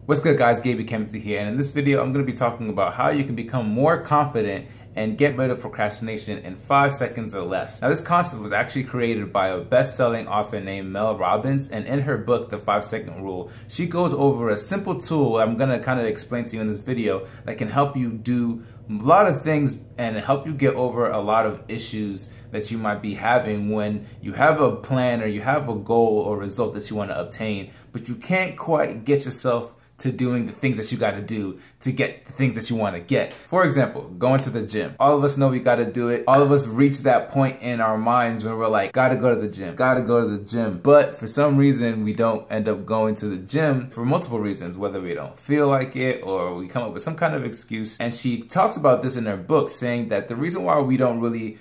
What's good, guys? Gabe Chemistry here, and in this video I'm going to be talking about how you can become more confident and get rid of procrastination in 5 seconds or less. Now, this concept was actually created by a best-selling author named Mel Robbins, and in her book, The 5-Second Rule, she goes over a simple tool I'm going to kind of explain to you in this video that can help you do a lot of things and help you get over a lot of issues that you might be having when you have a plan or you have a goal or result that you want to obtain, but you can't quite get yourself to doing the things that you got to do to get the things that you want to get. For example, going to the gym. All of us know we got to do it. All of us reach that point in our minds where we're like, gotta go to the gym, gotta go to the gym. But for some reason, we don't end up going to the gym for multiple reasons, whether we don't feel like it or we come up with some kind of excuse. And she talks about this in her book, saying that the reason why we don't really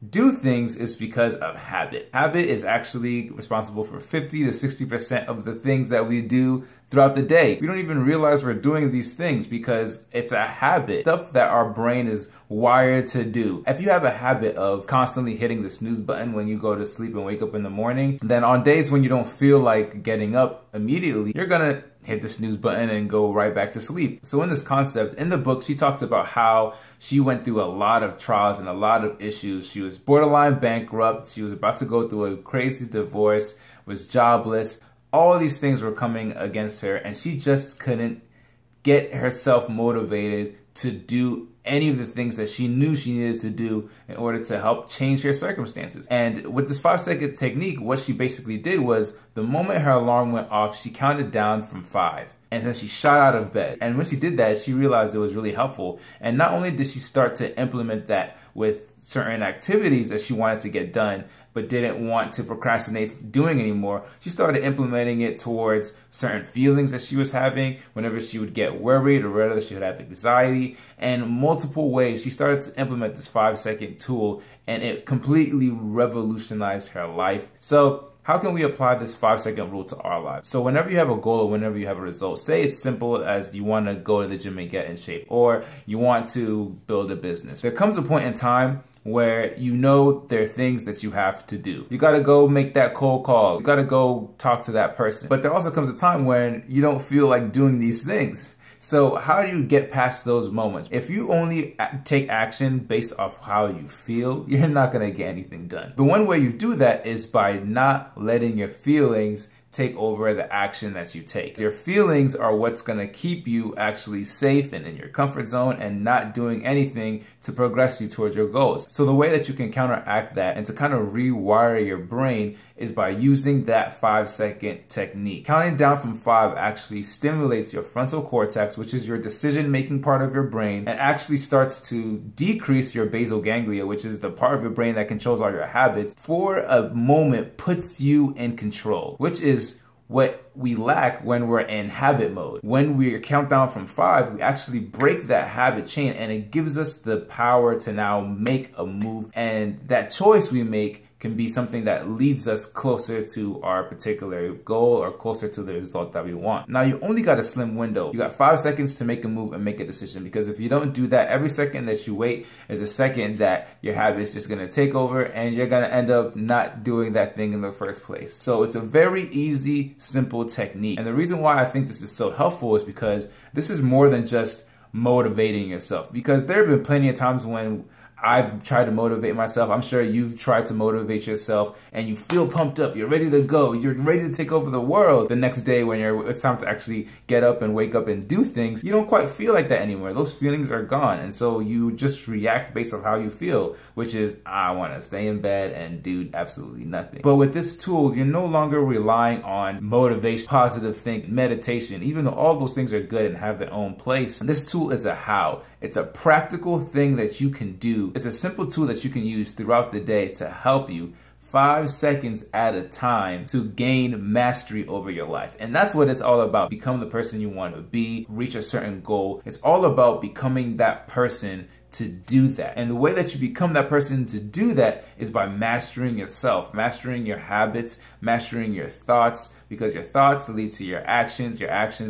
do things is because of habit. Habit is actually responsible for 50 to 60% of the things that we do throughout the day. We don't even realize we're doing these things because it's a habit, stuff that our brain is wired to do. If you have a habit of constantly hitting the snooze button when you go to sleep and wake up in the morning, then on days when you don't feel like getting up immediately, you're gonna hit the snooze button and go right back to sleep. So in this concept, in the book, she talks about how she went through a lot of trials and a lot of issues. She was borderline bankrupt. She was about to go through a crazy divorce, was jobless. All these things were coming against her, and she just couldn't get herself motivated to do any of the things that she knew she needed to do in order to help change her circumstances. And with this 5-second technique, what she basically did was the moment her alarm went off, she counted down from 5. And then she shot out of bed. And when she did that, she realized it was really helpful. And not only did she start to implement that with certain activities that she wanted to get done, but didn't want to procrastinate doing anymore, she started implementing it towards certain feelings that she was having whenever she would get worried or whether she would have anxiety. And multiple ways, she started to implement this 5-second tool, and it completely revolutionized her life. So how can we apply this 5-second rule to our lives? So whenever you have a goal or whenever you have a result, say it's simple as you want to go to the gym and get in shape, or you want to build a business. There comes a point in time where you know there are things that you have to do. You gotta go make that cold call. You gotta go talk to that person. But there also comes a time when you don't feel like doing these things. So how do you get past those moments? If you only take action based off how you feel, you're not gonna get anything done. The one way you do that is by not letting your feelings take over the action that you take. Your feelings are what's gonna keep you actually safe and in your comfort zone and not doing anything to progress you towards your goals. So the way that you can counteract that and to kind of rewire your brain is by using that 5-second technique. Counting down from 5 actually stimulates your frontal cortex, which is your decision-making part of your brain, and actually starts to decrease your basal ganglia, which is the part of your brain that controls all your habits, for a moment puts you in control, which is what we lack when we're in habit mode. When we count down from 5, we actually break that habit chain, and it gives us the power to now make a move, and that choice we make can be something that leads us closer to our particular goal or closer to the result that we want. Now, you only got a slim window. You got 5 seconds to make a move and make a decision, because if you don't do that, every second that you wait is a second that your habit is just gonna take over and you're gonna end up not doing that thing in the first place. So it's a very easy, simple technique. And the reason why I think this is so helpful is because this is more than just motivating yourself, because there have been plenty of times when I've tried to motivate myself. I'm sure you've tried to motivate yourself and you feel pumped up. You're ready to go. You're ready to take over the world. The next day when it's time to actually get up and wake up and do things, you don't quite feel like that anymore. Those feelings are gone. And so you just react based on how you feel, which is, I want to stay in bed and do absolutely nothing. But with this tool, you're no longer relying on motivation, positive thinking, meditation, even though all those things are good and have their own place. And this tool is a how. It's a practical thing that you can do. It's a simple tool that you can use throughout the day to help you 5 seconds at a time to gain mastery over your life. And that's what it's all about. Become the person you want to be, reach a certain goal. It's all about becoming that person to do that. And the way that you become that person to do that is by mastering yourself, mastering your habits, mastering your thoughts, because your thoughts lead to your actions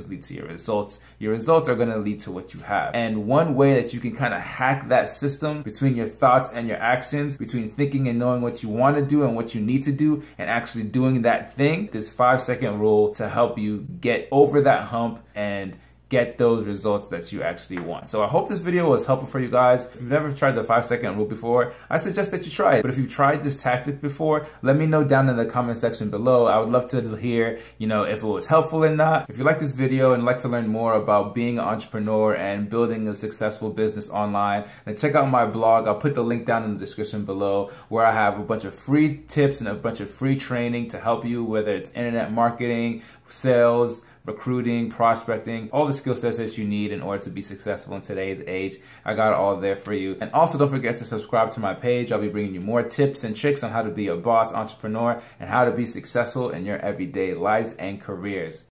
lead to your results are going to lead to what you have. And one way that you can kind of hack that system between your thoughts and your actions, between thinking and knowing what you want to do and what you need to do and actually doing that thing, this 5-second rule to help you get over that hump and get those results that you actually want. So I hope this video was helpful for you guys. If you've never tried the 5-second rule before, I suggest that you try it. But if you've tried this tactic before, let me know down in the comment section below. I would love to hear, if it was helpful or not. If you like this video and like to learn more about being an entrepreneur and building a successful business online, then check out my blog. I'll put the link down in the description below, where I have a bunch of free tips and a bunch of free training to help you, whether it's internet marketing, sales, recruiting, prospecting, all the skill sets that you need in order to be successful in today's age. I got it all there for you. And also don't forget to subscribe to my page. I'll be bringing you more tips and tricks on how to be a boss entrepreneur and how to be successful in your everyday lives and careers.